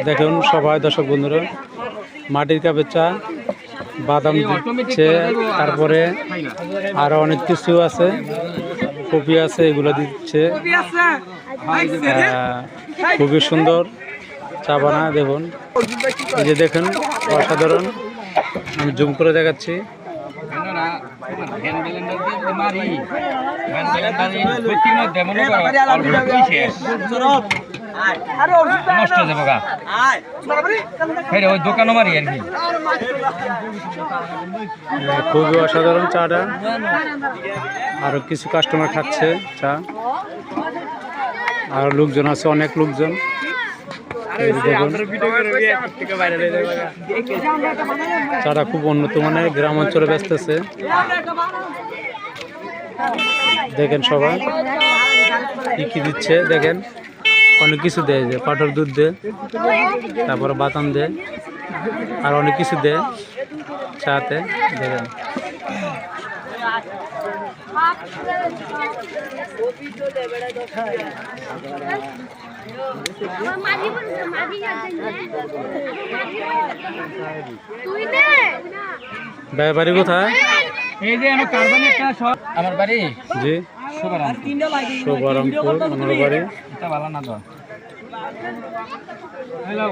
দেখুন সবাই দর্শক বন্ধুরা মাটির কাপের চা বাদাম দিচ্ছে, তারপরে আরো অনেক কিছু আছে, কপি আছে, এগুলো দিচ্ছে। খুবই সুন্দর চা বানা। দেখুন এই যে দেখুন অসাধারণ, আমি জুম করে দেখাচ্ছি। খুবই অসাধারণ চাটা। আরো কিছু কাস্টমার খাচ্ছে চা, আর লোকজন আছে, অনেক লোকজন। চাটা খুব উন্নত মানের, গ্রাম অঞ্চলে বেচতেছে। দেখেন সবাই কি কি দিচ্ছে, দেখেন অনেক কিছু দেয়, যে পাউডার দুধ দেয়, তারপরে বাদাম দেয়, আর অনেক কিছু দেয় চাতে। দেখেন বাড়ি কোথায়? এই যে আমার বাড়ি জি শুভারামপুর আমার বাড়ি। এটা ভালো না তো। হ্যালো